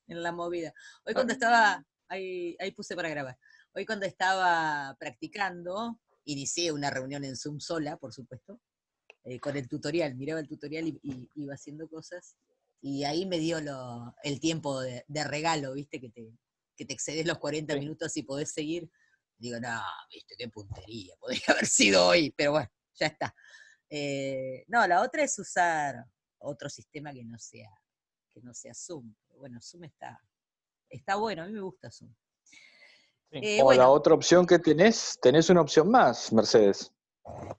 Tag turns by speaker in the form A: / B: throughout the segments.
A: en la movida. Hoy
B: Ah,
A: cuando estaba, ahí puse para grabar, hoy cuando estaba practicando, inicié una reunión en Zoom sola, por supuesto, con el tutorial, miraba el tutorial y iba haciendo cosas, y ahí me dio el tiempo de regalo, viste, que te excedes los 40
B: sí.
A: minutos y podés seguir. Digo, no, viste, qué puntería, podría haber sido hoy, pero bueno, ya está. No, la otra es usar otro sistema que no sea Zoom. Pero bueno, Zoom está bueno, a mí me gusta Zoom.
B: Sí.
C: O la
A: Bueno,
C: otra opción que tenés una opción más, Mercedes.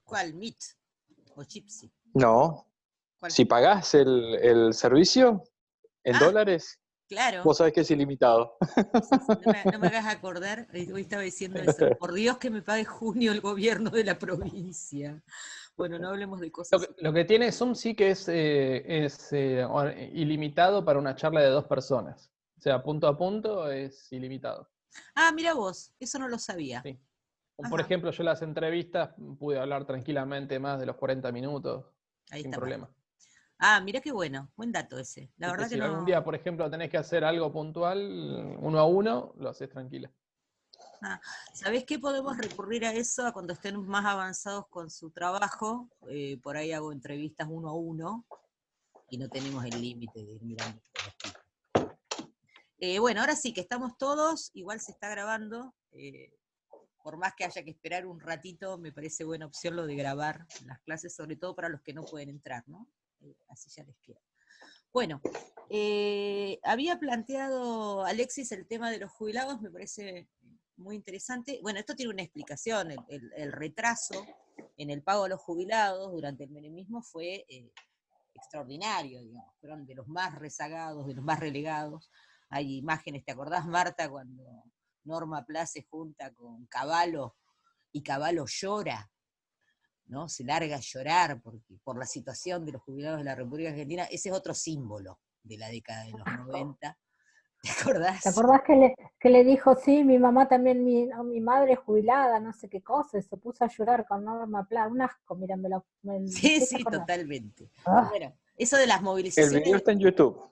A: ¿cuál? Meet o Gypsy.
C: No,
A: ¿Cuál?
C: si pagás el servicio en
A: Ah,
C: dólares,
A: claro.
C: vos sabés que es ilimitado.
A: Sí, sí, no me hagas acordar, hoy estaba diciendo eso. Por Dios que me pague junio el gobierno de la provincia. Bueno, no hablemos de
B: Lo
A: cosas.
B: que, lo que tiene Zoom sí que es, ilimitado para una charla de 2 personas. O sea, punto a punto es ilimitado.
A: Ah, mira vos, eso no lo sabía.
B: Sí. Por
A: Ajá,
B: ejemplo, yo las entrevistas pude hablar tranquilamente más de los 40 minutos,
A: ahí
B: sin
A: está mal.
B: problema.
A: Ah, mira qué bueno, buen dato ese. La
B: Así que
A: verdad que
B: si algún día,
A: no.
B: por ejemplo, tenés que hacer algo puntual, 1 a 1, lo haces tranquila.
A: Ah, ¿sabés qué? Podemos recurrir a eso cuando estén más avanzados con su trabajo. Por ahí hago entrevistas 1 a 1 y no tenemos el límite de ir mirando todos los tipos. Bueno, ahora sí que estamos todos, igual se está grabando. Por más que haya que esperar un ratito, me parece buena opción lo de grabar las clases, sobre todo para los que no pueden entrar, ¿no? Así ya les queda. Bueno, había planteado Alexis el tema de los jubilados, me parece muy interesante. Bueno, esto tiene una explicación, el retraso en el pago a los jubilados durante el menemismo fue extraordinario, digamos, fueron de los más rezagados, de los más relegados. Hay imágenes, ¿te acordás, Marta, cuando Norma Pla se junta con Cavallo y Cavallo llora, ¿no? Se larga a llorar por la situación de los jubilados de la República Argentina? Ese es otro símbolo de la década de los 90. ¿Te
D: ¿Te
A: acordás?
D: acordás que le dijo, sí, mi mamá también, mi madre jubilada, no sé qué cosa, y se puso a llorar con Norma Pla, un asco mirándola.
A: Sí,
D: ¿Sí te
A: sí,
D: acordás?
A: totalmente.
D: Ah,
A: Bueno, eso de las
C: El video
A: movilizaciones,
C: está en YouTube.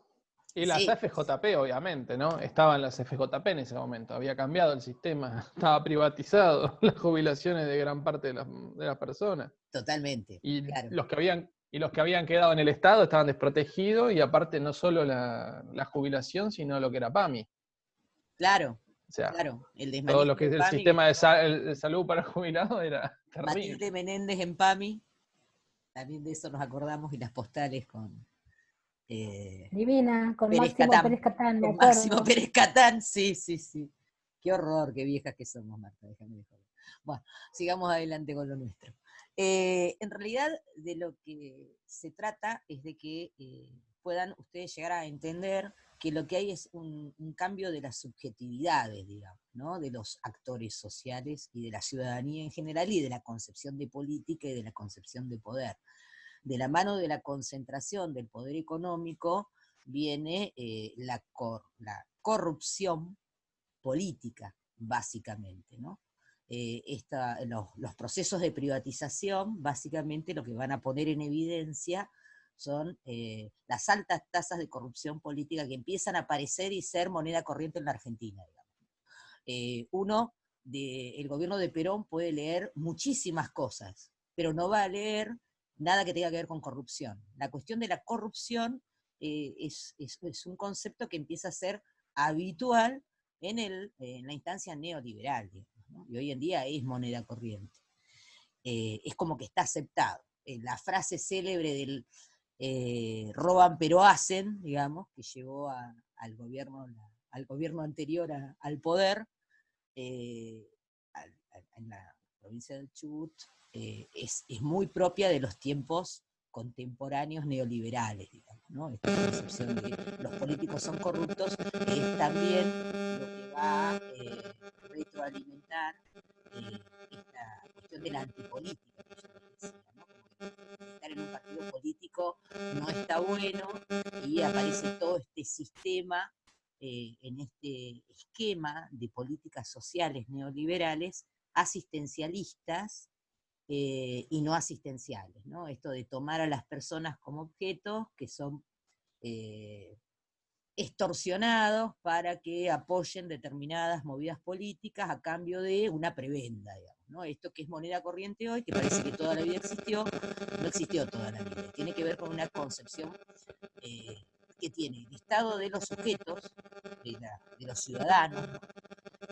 B: Y las
A: sí,
B: FJP, obviamente, ¿no? Estaban las FJP en ese momento, había cambiado el sistema, estaba privatizado las jubilaciones de gran parte de las personas.
A: totalmente,
B: Y
A: claro,
B: los que habían quedado en el Estado estaban desprotegidos y aparte no solo la jubilación, sino lo que era PAMI.
A: claro,
B: O sea,
A: claro. El
B: todo lo
A: desmanejo
B: que
A: de
B: es el
A: PAMI que
B: sistema de,
A: llevó
B: de salud para jubilados era terrible.
A: Matilde Menéndez en PAMI, también de eso nos acordamos, y las postales con
D: divina, con
A: Pérez
D: Máximo
A: Catán,
D: Pérez Catán, me
A: con Máximo
D: acuerdo.
A: Pérez Catán, sí, sí, sí. Qué horror, qué viejas que somos, Marta, déjame de joder. Bueno, sigamos adelante con lo nuestro. En realidad, de lo que se trata es de que puedan ustedes llegar a entender que lo que hay es un cambio de las subjetividades, digamos, ¿no? De los actores sociales y de la ciudadanía en general y de la concepción de política y de la concepción de poder. De la mano de la concentración del poder económico viene la corrupción política, básicamente, ¿no? Los procesos de privatización, básicamente lo que van a poner en evidencia son las altas tasas de corrupción política que empiezan a aparecer y ser moneda corriente en la Argentina, digamos. Uno del gobierno de Perón puede leer muchísimas cosas, pero no va a leer nada que tenga que ver con corrupción. La cuestión de la corrupción es un concepto que empieza a ser habitual en la instancia neoliberal, digamos, ¿no? Y hoy en día es moneda corriente. Es como que está aceptado. La frase célebre del roban pero hacen, digamos, que llevó al gobierno anterior al poder, eh, en la provincia del Chubut, es muy propia de los tiempos contemporáneos neoliberales, digamos, ¿no? Esta concepción de que los políticos son corruptos es también lo que va a retroalimentar esta cuestión de la antipolítica que yo les decía, ¿no? Como que estar en un partido político no está bueno y aparece todo este sistema en este esquema de políticas sociales neoliberales asistencialistas y no asistenciales, ¿no? Esto de tomar a las personas como objetos que son eh, extorsionados para que apoyen determinadas movidas políticas a cambio de una prebenda, digamos, ¿no? Esto que es moneda corriente hoy, que parece que toda la vida existió, no existió toda la vida. Tiene que ver con una concepción que tiene el estado de los sujetos, de los ciudadanos, ¿no?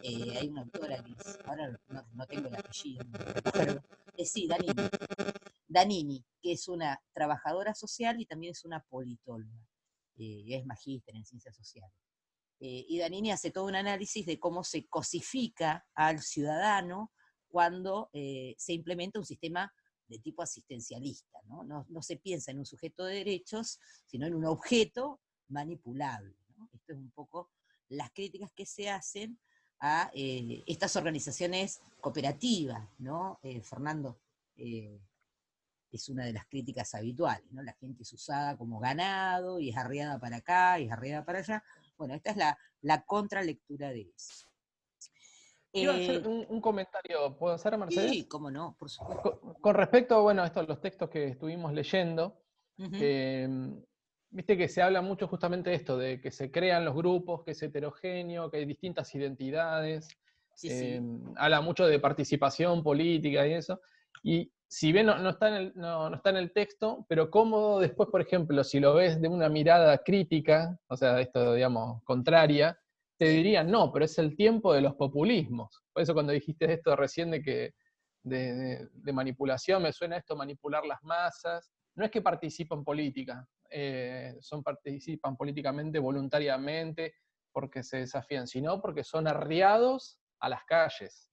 A: Hay una autora que ahora no tengo el apellido, no me acuerdo, sí, Danini, que es una trabajadora social y también es una politóloga, es magíster en ciencias sociales. Y Danini hace todo un análisis de cómo se cosifica al ciudadano cuando se implementa un sistema de tipo asistencialista, ¿no? No se piensa en un sujeto de derechos, sino en un objeto manipulable, ¿no? Esto es un poco las críticas que se hacen a estas organizaciones cooperativas, ¿no? Fernando, es una de las críticas habituales, ¿no? La gente es usada como ganado y es arriada para acá y es arriada para allá. Bueno, esta es la contralectura de eso.
B: Quiero hacer un comentario, ¿puedo hacer, Mercedes?
A: Sí, cómo no, por supuesto.
B: Con respecto, bueno, a los textos que estuvimos leyendo, viste que se habla mucho justamente de esto, de que se crean los grupos, que es heterogéneo, que hay distintas identidades,
A: Sí.
B: habla mucho de participación política y eso, y si bien no está en el texto, pero cómo después, por ejemplo, si lo ves de una mirada crítica, o sea, esto, digamos, contraria, te dirían, no, pero es el tiempo de los populismos. Por eso cuando dijiste esto recién de que de manipulación, me suena esto, manipular las masas. No es que participan política, participan políticamente voluntariamente porque se desafían, sino porque son arriados a las calles.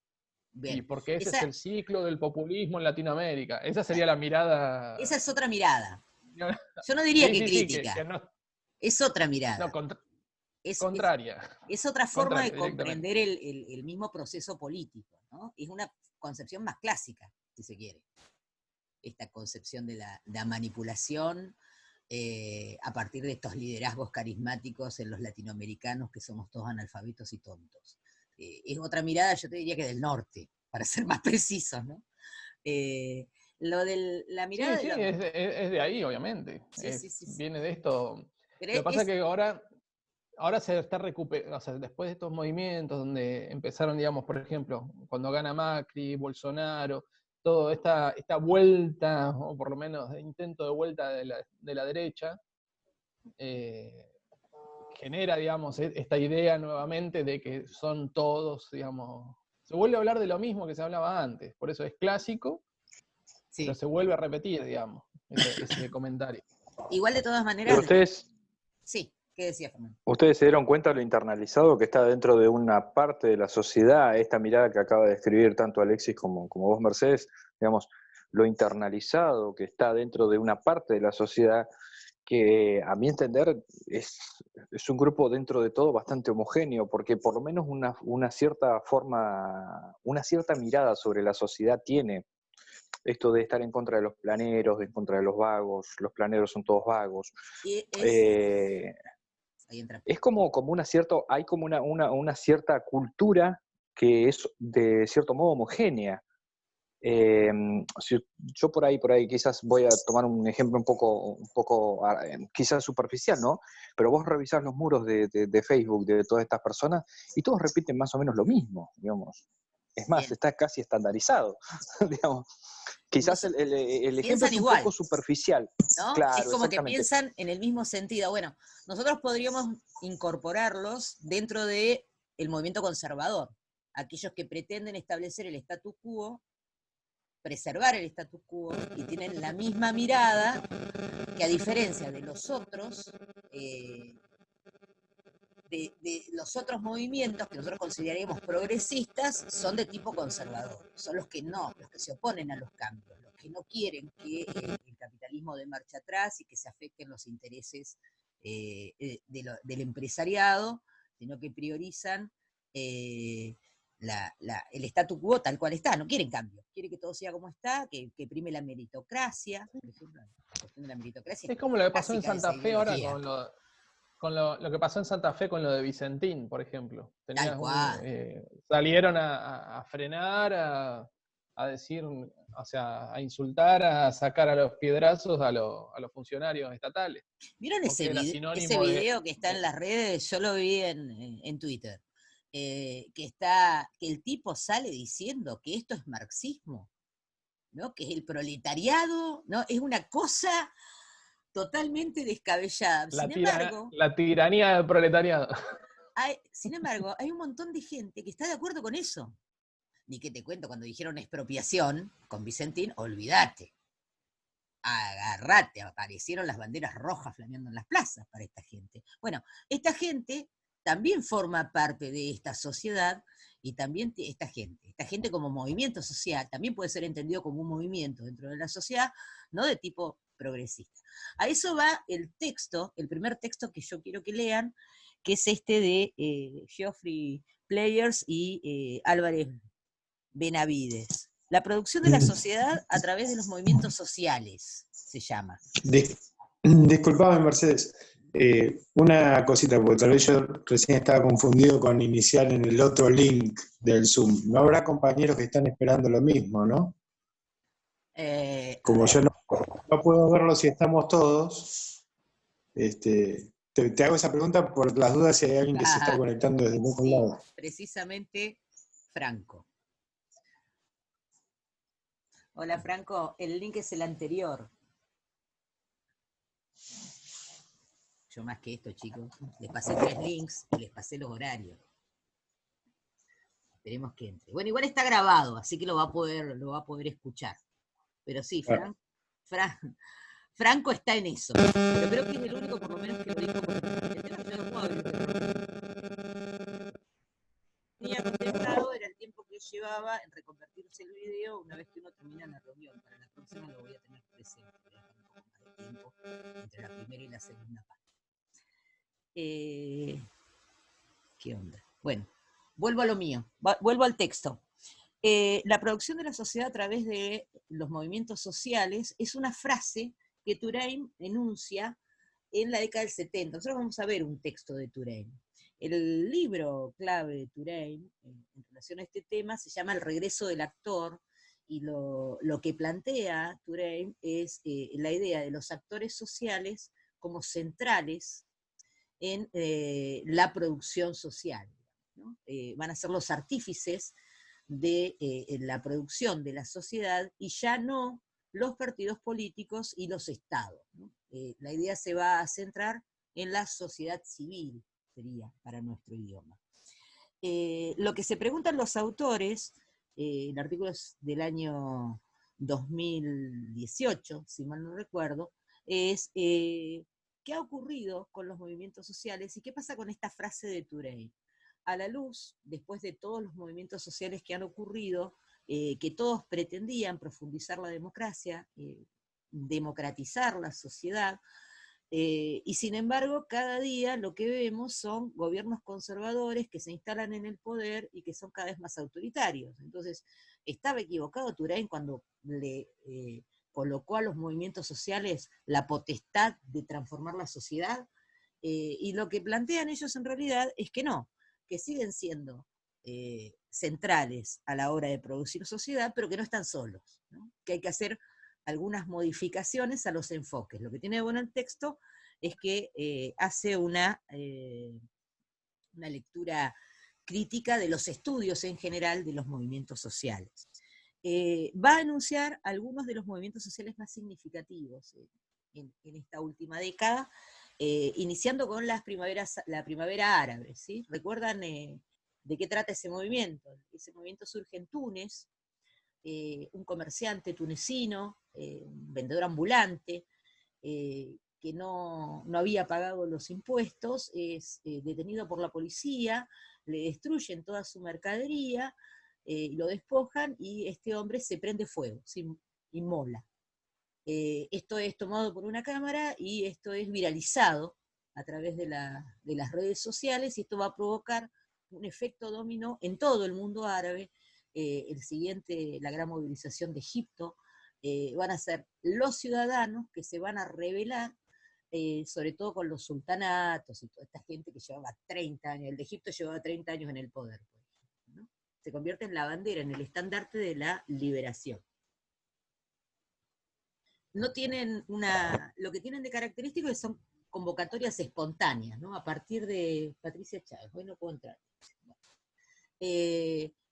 A: Bien.
B: Y porque ese es el ciclo del populismo en Latinoamérica. Esa sería la mirada.
A: Esa es otra mirada. Yo no diría que crítica.
B: Que no,
A: es otra mirada.
B: No, contraria.
A: Es otra forma de comprender el mismo proceso político, ¿no? Es una concepción más clásica, si se quiere. Esta concepción de la manipulación a partir de estos liderazgos carismáticos en los latinoamericanos que somos todos analfabetos y tontos. Es otra mirada, yo te diría que del norte, para ser más precisos, ¿no? Lo de la mirada...
B: Sí, es de ahí, obviamente.
A: Sí.
B: Viene de esto.
A: Pero
B: lo que pasa es que ahora se está recuperando, o sea, después de estos movimientos donde empezaron, digamos, por ejemplo, cuando gana Macri, Bolsonaro, toda esta vuelta, o por lo menos intento de vuelta de la derecha, genera, digamos, esta idea nuevamente de que son todos, digamos, se vuelve a hablar de lo mismo que se hablaba antes, por eso es clásico, pero se vuelve a repetir, digamos, ese comentario.
A: Igual de todas maneras...
C: Pero ustedes...
A: Sí. ¿Qué decía Fernando?
C: ¿Ustedes se dieron cuenta de lo internalizado que está dentro de una parte de la sociedad? Esta mirada que acaba de describir tanto Alexis como vos, Mercedes, digamos, lo internalizado que está dentro de una parte de la sociedad que, a mi entender, es un grupo dentro de todo bastante homogéneo, porque por lo menos una cierta forma, una cierta mirada sobre la sociedad tiene. Esto de estar en contra de los planeros, en contra de los vagos, los planeros son todos vagos. Es como una cierta, hay como una cierta cultura que es de cierto modo homogénea. Si yo por ahí quizás voy a tomar un ejemplo un poco quizás superficial, ¿no? Pero vos revisás los muros de Facebook de todas estas personas y todos repiten más o menos lo mismo, digamos. Es más, está casi estandarizado, digamos. Quizás el ejemplo es un poco superficial,
A: ¿no?
C: Claro,
A: es como que piensan en el mismo sentido. Bueno, nosotros podríamos incorporarlos dentro del movimiento conservador, aquellos que pretenden establecer el status quo, preservar el status quo, y tienen la misma mirada que, a diferencia de los otros, de los otros movimientos que nosotros consideraríamos progresistas, son de tipo conservador, son los que se oponen a los cambios, los que no quieren que el capitalismo dé marcha atrás y que se afecten los intereses del empresariado, sino que priorizan el statu quo tal cual está, no quieren cambio, quieren que todo sea como está, que prime la meritocracia, por ejemplo, la cuestión de la meritocracia.
B: Es como lo que pasó en Santa Fe ahora con lo que pasó en Santa Fe con lo de Vicentín, por ejemplo. Salieron a frenar a decir, o sea, a insultar, a sacar a los piedrazos a los funcionarios estatales.
A: ¿Vieron
B: Porque era
A: ese
B: sinónimo
A: video que está en las redes? Yo lo vi en Twitter. Que el tipo sale diciendo que esto es marxismo, ¿no? Que es el proletariado, ¿no? Es una cosa totalmente descabellada.
B: La tiranía del proletariado.
A: Sin embargo, hay un montón de gente que está de acuerdo con eso. Ni que te cuento, cuando dijeron expropiación con Vicentín, olvídate. Agarrate, aparecieron las banderas rojas flameando en las plazas para esta gente. Bueno, esta gente también forma parte de esta sociedad y también esta gente como movimiento social, también puede ser entendido como un movimiento dentro de la sociedad, no de tipo progresista. A eso va el texto, el primer texto que yo quiero que lean, que es este de Geoffrey Players y Álvarez Benavides. La producción de la sociedad a través de los movimientos sociales, se llama.
E: Disculpame, Mercedes. Una cosita, porque tal vez yo recién estaba confundido con iniciar en el otro link del Zoom. ¿No habrá compañeros que están esperando lo mismo, no? Como yo no puedo verlo si estamos todos, te hago esa pregunta por las dudas si hay alguien que se está conectando desde el otro lado.
A: Precisamente Franco. Hola Franco, el link es el anterior. Yo más que esto, chicos, les pasé 3 links y les pasé los horarios. Esperemos que entre. Bueno, igual está grabado, así que lo va a poder escuchar. Pero sí, Franco está en eso. Pero creo que es el único, por lo menos, que lo dijo, porque el tema yo no puedo abrir, tenía contemplado era el tiempo que llevaba en reconvertirse el video una vez que uno termina la reunión. Para la próxima lo voy a tener presente, voy a dejar un poco más de tiempo entre la primera y la segunda parte. ¿Qué onda? Bueno, vuelvo a lo mío, vuelvo al texto. La producción de la sociedad a través de los movimientos sociales es una frase que Touraine enuncia en la década del 70. Nosotros vamos a ver un texto de Touraine. El libro clave de Touraine en relación a este tema se llama El regreso del actor, y lo que plantea Touraine es la idea de los actores sociales como centrales en la producción social, ¿no? Van a ser los artífices de la producción de la sociedad y ya no los partidos políticos y los estados, ¿no? La idea se va a centrar en la sociedad civil, sería para nuestro idioma. Lo que se preguntan los autores, el artículo es del año 2018, si mal no recuerdo, es ¿qué ha ocurrido con los movimientos sociales y qué pasa con esta frase de Touraine? A la luz, después de todos los movimientos sociales que han ocurrido, que todos pretendían profundizar la democracia, democratizar la sociedad, y sin embargo, cada día lo que vemos son gobiernos conservadores que se instalan en el poder y que son cada vez más autoritarios. Entonces, estaba equivocado Touraine cuando le colocó a los movimientos sociales la potestad de transformar la sociedad, y lo que plantean ellos en realidad es que no, que siguen siendo centrales a la hora de producir sociedad, pero que no están solos, ¿no? Que hay que hacer algunas modificaciones a los enfoques. Lo que tiene bueno el texto es que hace una lectura crítica de los estudios en general de los movimientos sociales. Va a enunciar algunos de los movimientos sociales más significativos en esta última década, iniciando con la primavera árabe, ¿sí? ¿Recuerdan de qué trata ese movimiento? Ese movimiento surge en Túnez, un comerciante tunecino, un vendedor ambulante, que no había pagado los impuestos, es detenido por la policía, le destruyen toda su mercadería, lo despojan y este hombre se prende fuego, se inmola. Esto es tomado por una cámara y esto es viralizado a través de las redes sociales, y esto va a provocar un efecto dominó en todo el mundo árabe. La gran movilización de Egipto, van a ser los ciudadanos que se van a rebelar, sobre todo con los sultanatos y toda esta gente que llevaba 30 años, el de Egipto llevaba 30 años en el poder, por ejemplo, ¿no? se convierte en la bandera, en el estandarte de la liberación. No tienen lo que tienen de característico es que son convocatorias espontáneas, ¿no? A partir de Patricia Chávez, hoy no puedo entrar.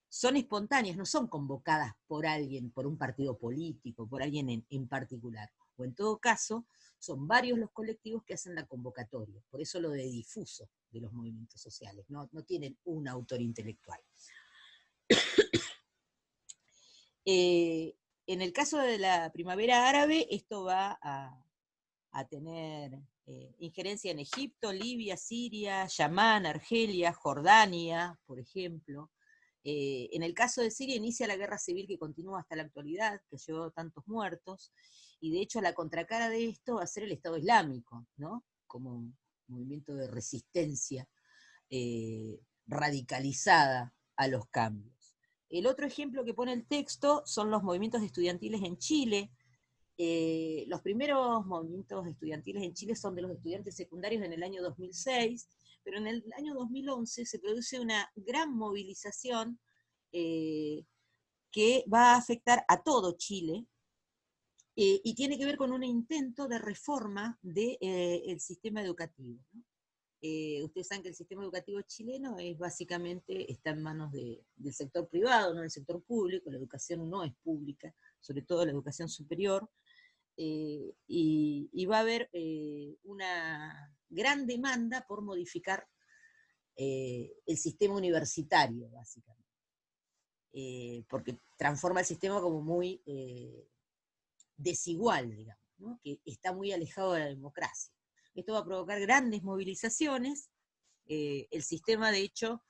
A: Son espontáneas, no son convocadas por alguien, por un partido político, por alguien en particular. O en todo caso, son varios los colectivos que hacen la convocatoria. Por eso lo de difuso de los movimientos sociales, no tienen un autor intelectual. En el caso de la primavera árabe, esto va a tener injerencia en Egipto, Libia, Siria, Yamán, Argelia, Jordania, por ejemplo. En el caso de Siria inicia la guerra civil que continúa hasta la actualidad, que llevó tantos muertos, y de hecho la contracara de esto va a ser el Estado Islámico, ¿no? Como movimiento de resistencia radicalizada a los cambios. El otro ejemplo que pone el texto son los movimientos estudiantiles en Chile. Los primeros movimientos estudiantiles en Chile son de los estudiantes secundarios en el año 2006, pero en el año 2011 se produce una gran movilización que va a afectar a todo Chile, y tiene que ver con un intento de reforma del sistema educativo, ¿no? Ustedes saben que el sistema educativo chileno básicamente está en manos del sector privado, no del sector público. La educación no es pública, sobre todo la educación superior, y va a haber una gran demanda por modificar el sistema universitario, básicamente, porque transforma el sistema como muy desigual, digamos, ¿no? Que está muy alejado de la democracia. Esto va a provocar grandes movilizaciones. El sistema, de hecho,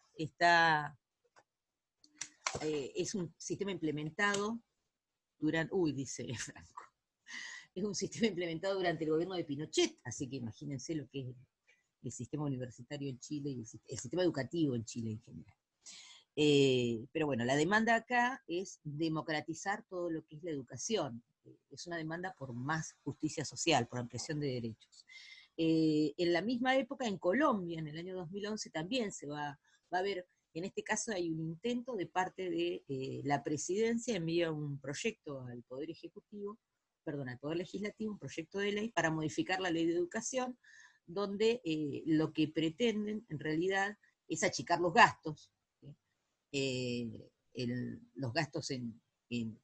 A: es un sistema implementado durante, dice Franco, es un sistema implementado durante el gobierno de Pinochet, así que imagínense lo que es el sistema universitario en Chile y el sistema educativo en Chile en general. Pero bueno, la demanda acá es democratizar todo lo que es la educación. Es una demanda por más justicia social, por ampliación de derechos. En la misma época, en Colombia, en el año 2011, también se va a ver, en este caso hay un intento de parte de la presidencia, envía un proyecto al Poder Ejecutivo, perdón, al Poder Legislativo, un proyecto de ley para modificar la ley de educación, donde lo que pretenden, en realidad, es achicar los gastos, los gastos en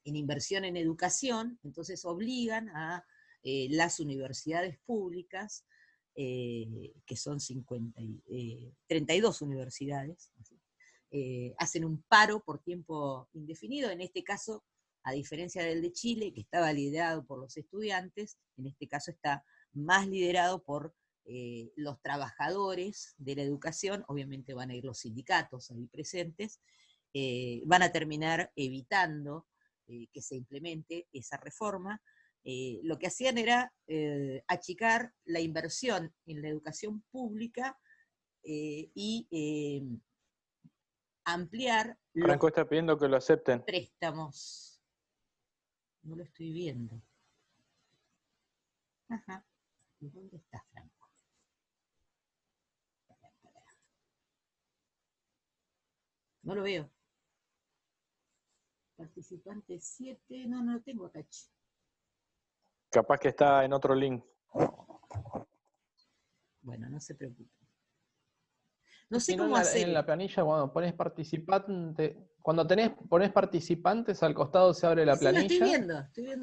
A: inversión en educación. Entonces obligan a las universidades públicas, que son 32 universidades, hacen un paro por tiempo indefinido. En este caso, a diferencia del de Chile, que estaba liderado por los estudiantes, en este caso está más liderado por los trabajadores de la educación. Obviamente van a ir los sindicatos ahí presentes, van a terminar evitando que se implemente esa reforma. Lo que hacían era achicar la inversión en la educación pública y ampliar
C: Franco está pidiendo que lo acepten.
A: Préstamos. No lo estoy viendo. Ajá. ¿Dónde está Franco? No lo veo. Participante 7, no lo tengo acá.
C: Capaz que está en otro link.
A: Bueno, no se preocupe. No sé
B: Si no,
A: cómo hacer.
B: en la planilla, cuando pones participante, pones participantes, al costado se abre la
A: Sí, lo
B: planilla.
A: estoy viendo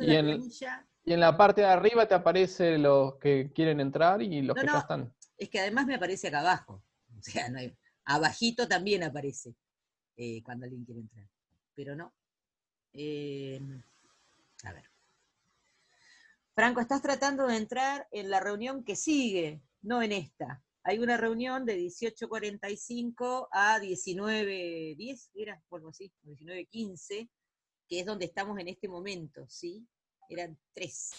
A: la planilla.
B: Y en la parte de arriba te aparece los que quieren entrar y los que ya están.
A: Es que además me aparece acá abajo. O sea, abajito también aparece cuando alguien quiere entrar. Pero no. A ver. Franco, estás tratando de entrar en la reunión que sigue, no en esta. Hay una reunión de 18:45 a 19:10, era, o algo así, 19:15, que es donde estamos en este momento, ¿sí? Eran 3.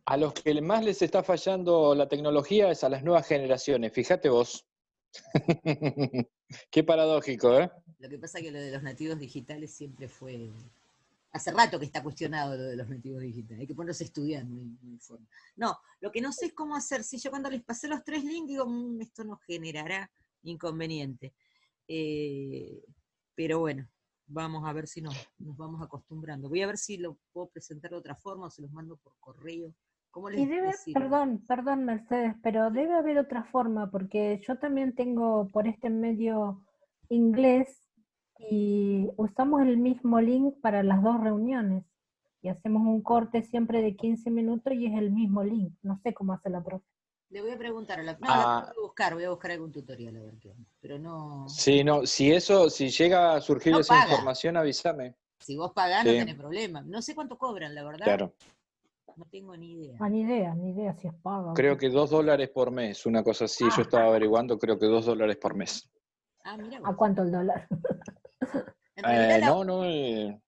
C: A los que más les está fallando la tecnología es a las nuevas generaciones, fíjate vos. Qué paradójico, ¿eh?
A: Lo que pasa es que lo de los nativos digitales siempre fue... Hace rato que está cuestionado lo de los nativos digitales, hay que ponerse a estudiar, no hay forma. No, lo que no sé es cómo hacer. Si yo cuando les pasé los 3 links digo, esto no generará inconveniente. Pero bueno, vamos a ver si nos vamos acostumbrando. Voy a ver si lo puedo presentar de otra forma o se los mando por correo. ¿Cómo les sirve?
D: Perdón Mercedes, pero debe haber otra forma, porque yo también tengo por este medio inglés y usamos el mismo link para las dos reuniones. Y hacemos un corte siempre de 15 minutos y es el mismo link. No sé cómo hace la profe.
A: Le voy a preguntar a la... No, la voy a buscar algún tutorial a ver qué onda. Pero no...
C: Sí, no, si llega a surgir
A: no
C: esa
A: paga.
C: información, avísame.
A: Si vos pagás,
C: Sí.
A: no tenés problema. No sé cuánto cobran, la verdad.
C: Claro.
A: No tengo ni idea.
D: Ni idea si es paga.
C: Creo que $2 por mes, una cosa así. Yo estaba averiguando, creo que $2 por mes.
A: Ah, mira.
D: ¿A cuánto el dólar?
A: En realidad
C: no.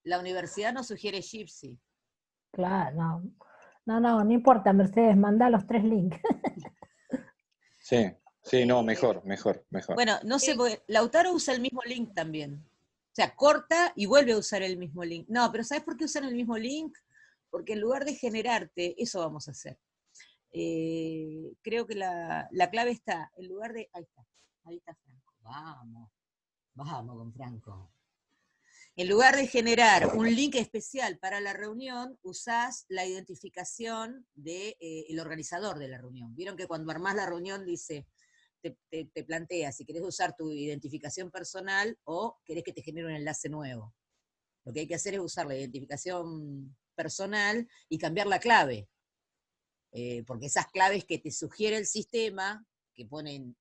A: La universidad nos sugiere Gypsy.
D: Claro, no importa, Mercedes, manda los 3 links.
C: Sí, no, mejor.
A: Bueno, no sé, porque Lautaro usa el mismo link también. O sea, corta y vuelve a usar el mismo link. No, pero ¿sabes por qué usan el mismo link? Porque en lugar de generarte, eso vamos a hacer. Creo que la clave está, en lugar de... Ahí está Franco. Vamos con Franco. En lugar de generar un link especial para la reunión, usás la identificación del organizador de la reunión. Vieron que cuando armás la reunión dice, te plantea si querés usar tu identificación personal o querés que te genere un enlace nuevo. Lo que hay que hacer es usar la identificación personal y cambiar la clave. Porque esas claves que te sugiere el sistema, que ponen,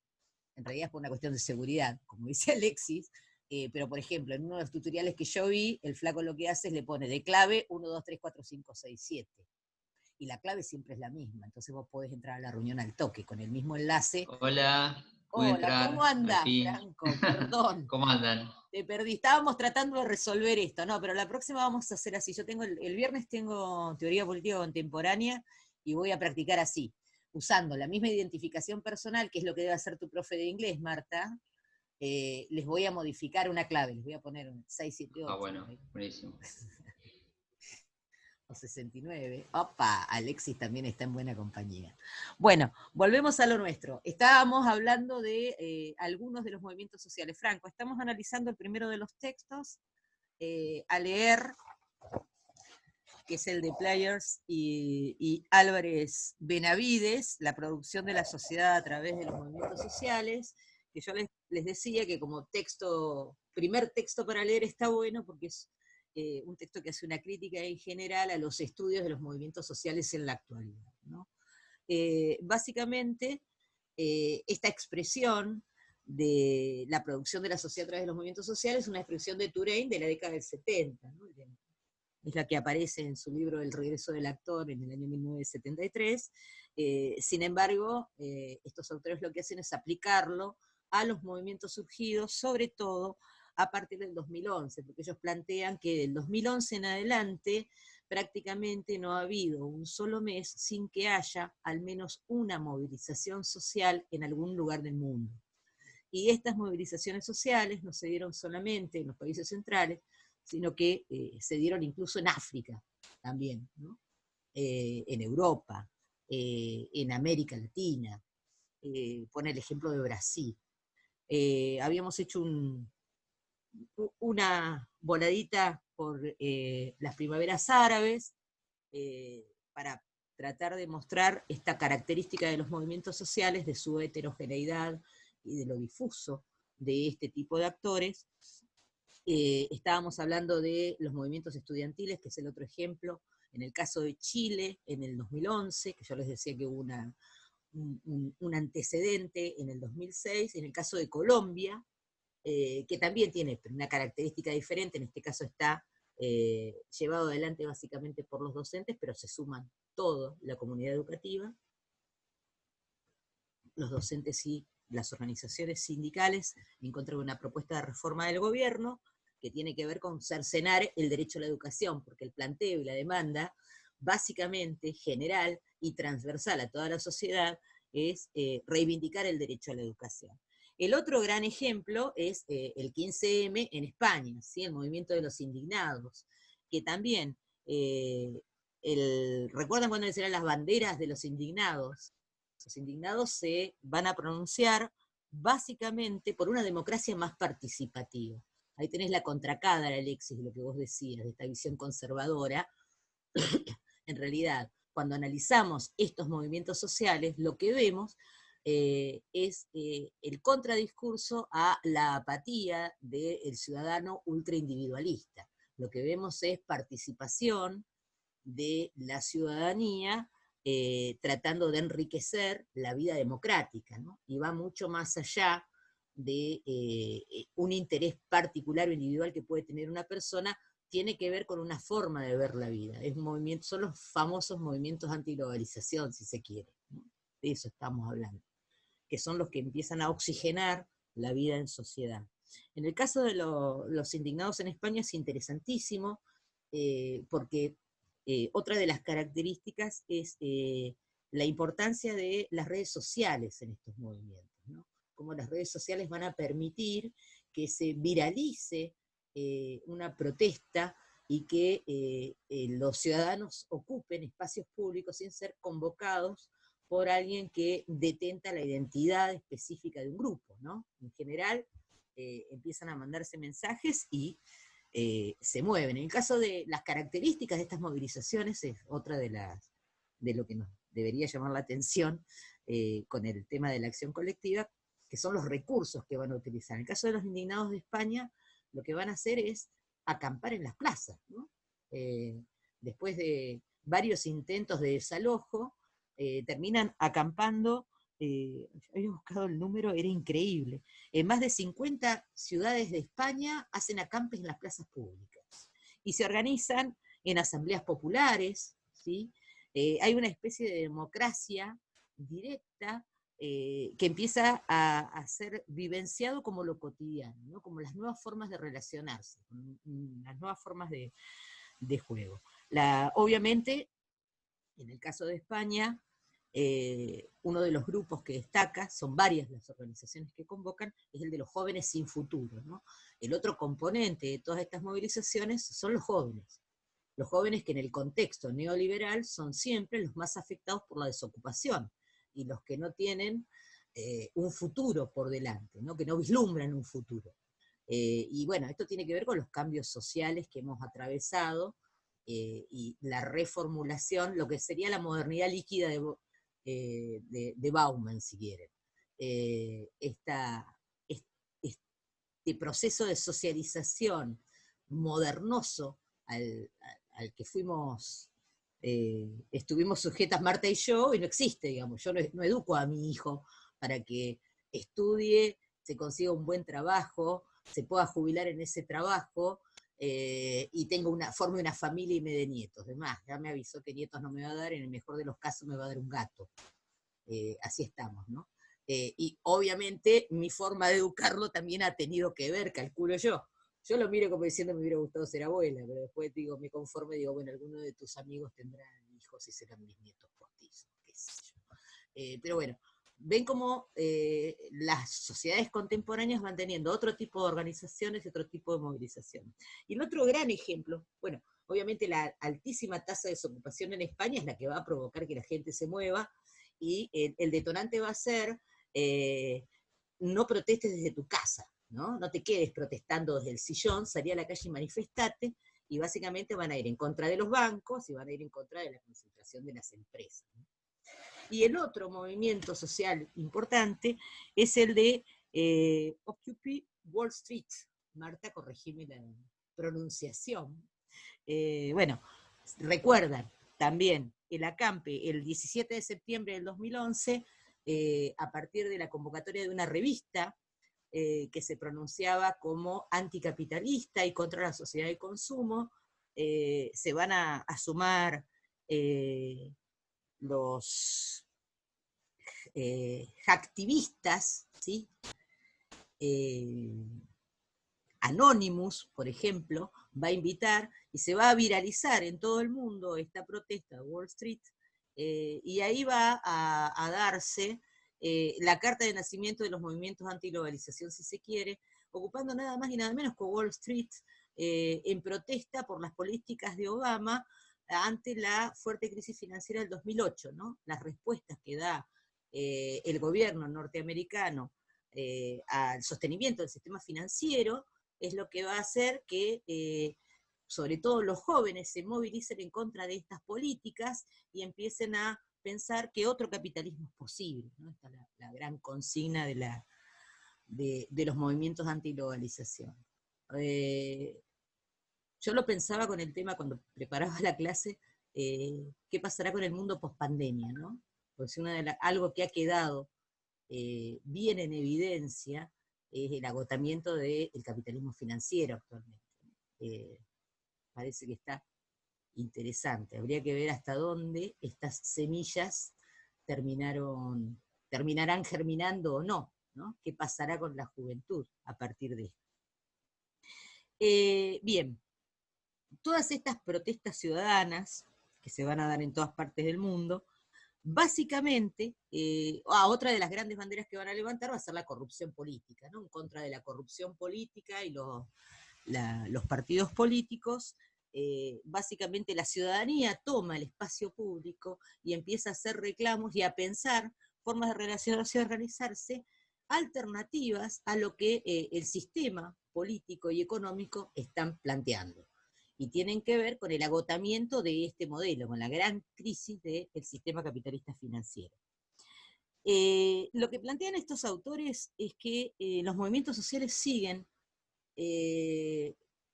A: en realidad es por una cuestión de seguridad, como dice Alexis, pero por ejemplo, en uno de los tutoriales que yo vi, el flaco lo que hace es le pone de clave 1, 2, 3, 4, 5, 6, 7. Y la clave siempre es la misma, entonces vos podés entrar a la reunión al toque, con el mismo enlace.
F: Hola,
A: ¿Cómo andás, Franco? Perdón.
F: ¿Cómo andan?
A: Te perdí, estábamos tratando de resolver esto, no, pero la próxima vamos a hacer así. Yo tengo, el viernes tengo teoría política contemporánea y voy a practicar así, usando la misma identificación personal, que es lo que debe hacer tu profe de inglés, Marta. Les voy a modificar una clave, les voy a poner un 678.
F: Bueno, buenísimo.
A: O 69. Opa, Alexis también está en buena compañía. Bueno, volvemos a lo nuestro. Estábamos hablando de algunos de los movimientos sociales. Franco, estamos analizando el primero de los textos a leer, que es el de Players y Álvarez Benavides, la producción de la sociedad a través de los movimientos sociales, que yo les decía que como texto, primer texto para leer está bueno porque es un texto que hace una crítica en general a los estudios de los movimientos sociales en la actualidad, ¿no? Básicamente, esta expresión de la producción de la sociedad a través de los movimientos sociales es una expresión de Touraine de la década del 70, ¿no? Es la que aparece en su libro El regreso del actor en el año 1973. Sin embargo, estos autores lo que hacen es aplicarlo a los movimientos surgidos, sobre todo a partir del 2011, porque ellos plantean que del 2011 en adelante prácticamente no ha habido un solo mes sin que haya al menos una movilización social en algún lugar del mundo. Y estas movilizaciones sociales no se dieron solamente en los países centrales, sino que se dieron incluso en África también, ¿no? En Europa, en América Latina, pone el ejemplo de Brasil. Habíamos hecho una voladita por las primaveras árabes para tratar de mostrar esta característica de los movimientos sociales, de su heterogeneidad y de lo difuso de este tipo de actores. Estábamos hablando de los movimientos estudiantiles, que es el otro ejemplo. En el caso de Chile, en el 2011, que yo les decía que hubo un antecedente en el 2006, en el caso de Colombia, que también tiene una característica diferente, en este caso está llevado adelante básicamente por los docentes, pero se suman toda la comunidad educativa, los docentes y las organizaciones sindicales, en contra de una propuesta de reforma del gobierno, que tiene que ver con cercenar el derecho a la educación, porque el planteo y la demanda, básicamente general y transversal a toda la sociedad, es reivindicar el derecho a la educación. El otro gran ejemplo es el 15M en España, ¿sí? El movimiento de los indignados, que también, ¿recuerdan cuando decían las banderas de los indignados? Los indignados se van a pronunciar básicamente por una democracia más participativa. Ahí tenés la contracara, Alexis, de lo que vos decías, de esta visión conservadora. En realidad, cuando analizamos estos movimientos sociales, lo que vemos es el contradiscurso a la apatía del ciudadano ultraindividualista. Lo que vemos es participación de la ciudadanía tratando de enriquecer la vida democrática, ¿no? Y va mucho más allá de un interés particular o individual que puede tener una persona, tiene que ver con una forma de ver la vida. Son los famosos movimientos antiglobalización, si se quiere, ¿no? De eso estamos hablando, que son los que empiezan a oxigenar la vida en sociedad. En el caso de los indignados en España es interesantísimo, porque otra de las características es la importancia de las redes sociales en estos movimientos, ¿no? Cómo las redes sociales van a permitir que se viralice una protesta y que los ciudadanos ocupen espacios públicos sin ser convocados por alguien que detenta la identidad específica de un grupo, ¿no? En general, empiezan a mandarse mensajes y se mueven. En el caso de las características de estas movilizaciones, es otra de lo que nos debería llamar la atención con el tema de la acción colectiva, que son los recursos que van a utilizar. En el caso de los indignados de España, lo que van a hacer es acampar en las plazas, ¿no? Después de varios intentos de desalojo, terminan acampando, había buscado el número, era increíble. En más de 50 ciudades de España hacen acampes en las plazas públicas. Y se organizan en asambleas populares, ¿sí? Hay una especie de democracia directa que empieza a ser vivenciado como lo cotidiano, ¿no? Como las nuevas formas de relacionarse, las nuevas formas de juego. Obviamente, en el caso de España, uno de los grupos que destaca, son varias las organizaciones que convocan, es el de los jóvenes sin futuro, ¿no? El otro componente de todas estas movilizaciones son los jóvenes que en el contexto neoliberal son siempre los más afectados por la desocupación, y los que no tienen un futuro por delante, ¿no? Que no vislumbran un futuro. Y bueno, esto tiene que ver con los cambios sociales que hemos atravesado y la reformulación, lo que sería la modernidad líquida de Bauman, si quieren. Este proceso de socialización modernoso al que estuvimos sujetas Marta y yo, y no existe, digamos. Yo no educo a mi hijo para que estudie, se consiga un buen trabajo, se pueda jubilar en ese trabajo, y forme una familia y me dé nietos. Además, ya me avisó que nietos no me va a dar, en el mejor de los casos me va a dar un gato. Así estamos, ¿no? Y obviamente mi forma de educarlo también ha tenido que ver, calculo yo. Yo lo miro como diciendo me hubiera gustado ser abuela, pero después me conformo y digo, bueno, alguno de tus amigos tendrán hijos y serán mis nietos postizos, qué sé yo. Pero bueno, ven cómo las sociedades contemporáneas van teniendo otro tipo de organizaciones y otro tipo de movilizaciones. Y el otro gran ejemplo, bueno, obviamente la altísima tasa de desocupación en España es la que va a provocar que la gente se mueva, y el detonante va a ser no protestes desde tu casa, ¿no? No te quedes protestando desde el sillón, salí a la calle y manifestate, y básicamente van a ir en contra de los bancos y van a ir en contra de la concentración de las empresas, ¿no? Y el otro movimiento social importante es el de Occupy Wall Street. Marta, corregime la pronunciación. Bueno, recuerdan también el acampe el 17 de septiembre del 2011, a partir de la convocatoria de una revista que se pronunciaba como anticapitalista y contra la sociedad de consumo. Se van a sumar los hacktivistas, ¿sí? Anonymous, por ejemplo, va a invitar y se va a viralizar en todo el mundo esta protesta de Wall Street, y ahí va a darse la carta de nacimiento de los movimientos antiglobalización, si se quiere, ocupando nada más y nada menos que Wall Street, en protesta por las políticas de Obama ante la fuerte crisis financiera del 2008, ¿no? Las respuestas que da el gobierno norteamericano al sostenimiento del sistema financiero, es lo que va a hacer que sobre todo los jóvenes se movilicen en contra de estas políticas y empiecen a pensar que otro capitalismo es posible, ¿no? Esta es la gran consigna de los movimientos antiglobalización. Yo lo pensaba con el tema cuando preparaba la clase, qué pasará con el mundo post-pandemia, ¿no? Pues algo que ha quedado bien en evidencia es el agotamiento del capitalismo financiero actualmente. Parece que está interesante. Habría que ver hasta dónde estas semillas terminarán germinando o no, ¿no? ¿Qué pasará con la juventud a partir de esto? Bien, todas estas protestas ciudadanas que se van a dar en todas partes del mundo, básicamente, otra de las grandes banderas que van a levantar va a ser la corrupción política, ¿no? En contra de la corrupción política y los partidos políticos. Básicamente la ciudadanía toma el espacio público y empieza a hacer reclamos y a pensar formas de relacionarse y organizarse alternativas a lo que el sistema político y económico están planteando. Y tienen que ver con el agotamiento de este modelo, con la gran crisis del sistema capitalista financiero. Lo que plantean estos autores es que los movimientos sociales siguen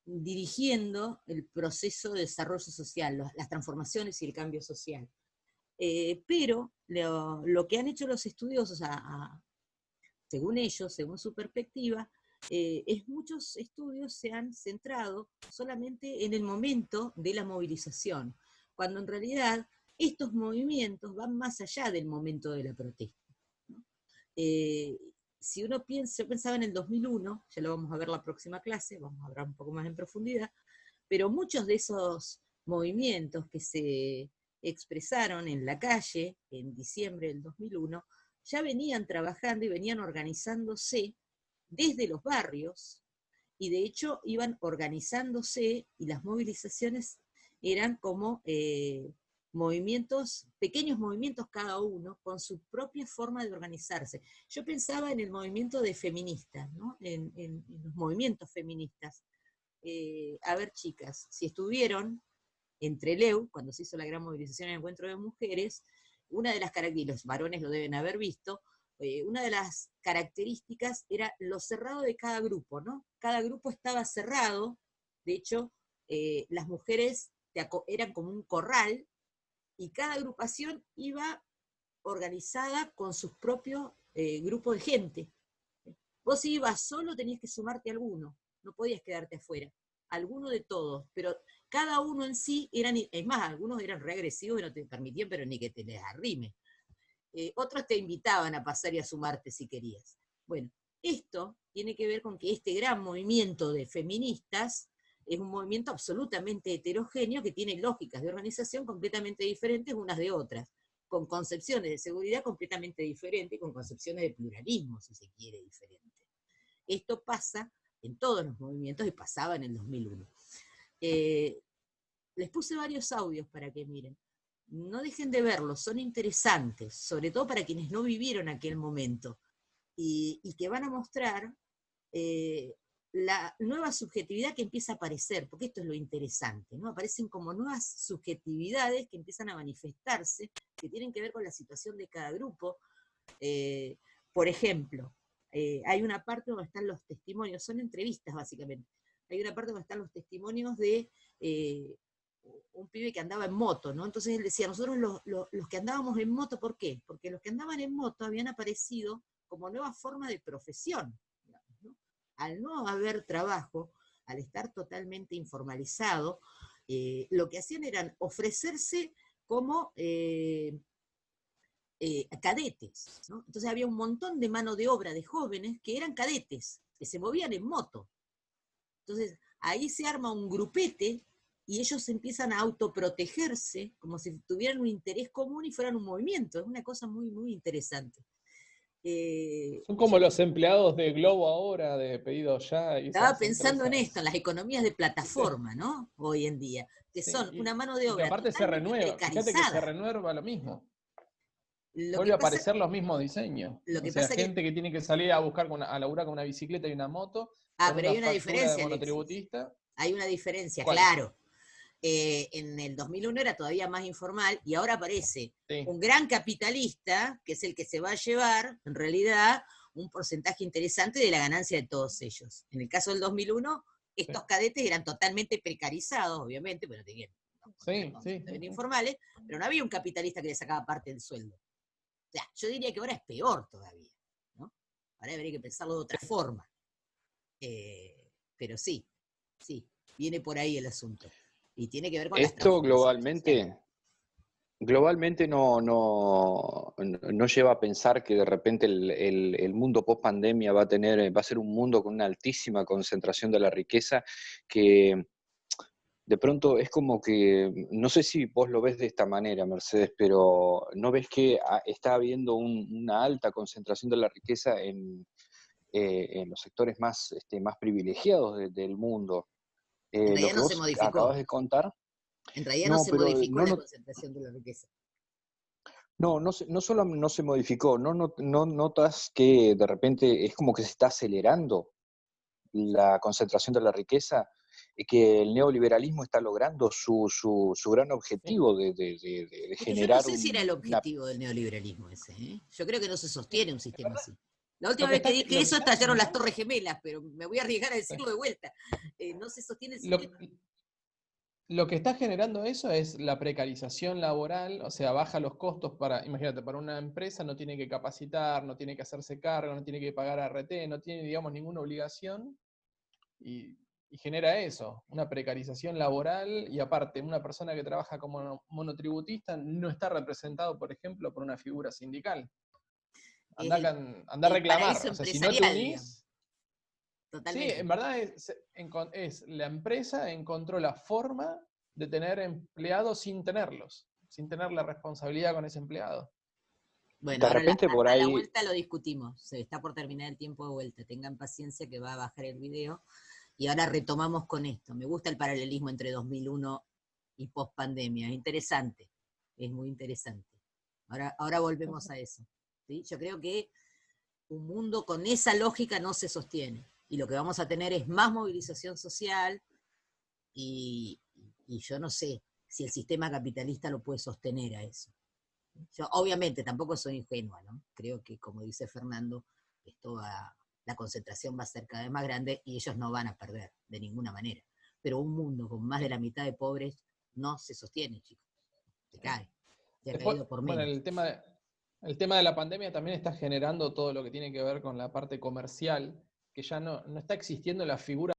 A: dirigiendo el proceso de desarrollo social, las transformaciones y el cambio social. Pero lo que han hecho los estudiosos, según ellos, según su perspectiva, muchos estudios se han centrado solamente en el momento de la movilización, cuando en realidad estos movimientos van más allá del momento de la protesta, ¿no? Si uno piensa, yo pensaba en el 2001, ya lo vamos a ver la próxima clase, vamos a hablar un poco más en profundidad, pero muchos de esos movimientos que se expresaron en la calle en diciembre del 2001, ya venían trabajando y venían organizándose desde los barrios, y de hecho iban organizándose, y las movilizaciones eran como pequeños movimientos cada uno, con su propia forma de organizarse. Yo pensaba en el movimiento de feministas, ¿no? En los movimientos feministas. A ver, chicas, si estuvieron en Trelew, cuando se hizo la gran movilización en el encuentro de mujeres, una de las características, y los varones lo deben haber visto, una de las características era lo cerrado de cada grupo, ¿no? Cada grupo estaba cerrado, de hecho, las mujeres eran como un corral, y cada agrupación iba organizada con sus propios grupos de gente. Vos si ibas solo tenías que sumarte a alguno, no podías quedarte afuera, alguno de todos, pero cada uno en sí es más, algunos eran regresivos y no te permitían, pero ni que te les arrime. Otros te invitaban a pasar y a sumarte si querías. Bueno, esto tiene que ver con que este gran movimiento de feministas es un movimiento absolutamente heterogéneo que tiene lógicas de organización completamente diferentes unas de otras, con concepciones de seguridad completamente diferentes, con concepciones de pluralismo, si se quiere, diferentes. Esto pasa en todos los movimientos y pasaba en el 2001. Les puse varios audios para que miren. No dejen de verlos, son interesantes, sobre todo para quienes no vivieron aquel momento, y que van a mostrar la nueva subjetividad que empieza a aparecer, porque esto es lo interesante, ¿no? Aparecen como nuevas subjetividades que empiezan a manifestarse, que tienen que ver con la situación de cada grupo. Por ejemplo, hay una parte donde están los testimonios, son entrevistas básicamente, hay una parte donde están los testimonios de un pibe que andaba en moto, ¿no? Entonces él decía, nosotros los que andábamos en moto, ¿por qué? Porque los que andaban en moto habían aparecido como nueva forma de profesión, digamos, ¿no? Al no haber trabajo, al estar totalmente informalizado, lo que hacían era ofrecerse como cadetes, ¿no? Entonces había un montón de mano de obra de jóvenes que eran cadetes, que se movían en moto. Entonces ahí se arma un grupete y ellos empiezan a autoprotegerse como si tuvieran un interés común y fueran un movimiento. Es una cosa muy, muy interesante.
B: Son como los empleados de Globo ahora, de Pedido Ya. Y
A: estaba pensando en esto, en las economías de plataforma, ¿no? Hoy en día, que son una mano de obra.
B: Y que aparte se renueva, fíjate que se renueva lo mismo. vuelve a aparecer los mismos diseños.
A: Lo que
B: o sea,
A: pasa
B: gente que tiene que salir a buscar a laburar con una bicicleta y una moto, con
A: pero hay una
B: factura
A: diferencia,
B: de
A: Alexis.
B: monotributista.
A: Hay una diferencia,
B: ¿Cuál?
A: claro. En el 2001 era todavía más informal y ahora aparece
B: Sí.
A: un gran capitalista, que es el que se va a llevar, en realidad, un porcentaje interesante de la ganancia de todos ellos. En el caso del 2001, estos cadetes eran totalmente precarizados, obviamente, pero tenían informales, pero no había un capitalista que le sacaba parte del sueldo. O sea, yo diría que ahora es peor todavía, ¿no? Ahora habría que pensarlo de otra forma. Pero sí, viene por ahí el asunto. Y tiene que ver con
C: esto globalmente no lleva a pensar que de repente el mundo post pandemia va a ser un mundo con una altísima concentración de la riqueza, que de pronto es como que, no sé si vos lo ves de esta manera, Mercedes, pero ¿no ves que está habiendo una alta concentración de la riqueza en los sectores más privilegiados del mundo?
A: En
C: Lo
A: realidad
C: que
A: no se
C: vos
A: modificó.
C: acabas de contar.
A: En realidad no se modificó la concentración de la riqueza.
C: No solo no se modificó, no notas que de repente es como que se está acelerando la concentración de la riqueza, y que el neoliberalismo está logrando su gran objetivo de generar
A: yo no sé si era el objetivo del neoliberalismo ese, ¿eh? Yo creo que no se sostiene un sistema así. La última vez que dije eso estallaron las Torres Gemelas, pero me voy a arriesgar a decirlo de vuelta. No se sostiene el sistema.
B: Lo que está generando eso es la precarización laboral, o sea, baja los costos imagínate, para una empresa no tiene que capacitar, no tiene que hacerse cargo, no tiene que pagar ART, no tiene, digamos, ninguna obligación, y genera eso, una precarización laboral, y aparte, una persona que trabaja como monotributista no está representado, por ejemplo, por una figura sindical. Anda a reclamar, o sea, si no te unís...
A: Totalmente.
B: Sí, en verdad la empresa encontró la forma de tener empleados sin tenerlos, sin tener la responsabilidad con ese empleado.
A: Bueno, ahora a la vuelta lo discutimos, se está por terminar el tiempo de vuelta, tengan paciencia que va a bajar el video, y ahora retomamos con esto. Me gusta el paralelismo entre 2001 y post-pandemia, es interesante, es muy interesante. Ahora volvemos a eso, ¿sí? Yo creo que un mundo con esa lógica no se sostiene. Y lo que vamos a tener es más movilización social, y yo no sé si el sistema capitalista lo puede sostener a eso. Yo obviamente tampoco soy ingenua, ¿no? Creo que, como dice Fernando, la concentración va a ser cada vez más grande y ellos no van a perder de ninguna manera. Pero un mundo con más de la mitad de pobres no se sostiene, chicos. Se cae. Se ha caído por menos.
B: Bueno, el tema de la pandemia también está generando todo lo que tiene que ver con la parte comercial, que ya no está existiendo la figura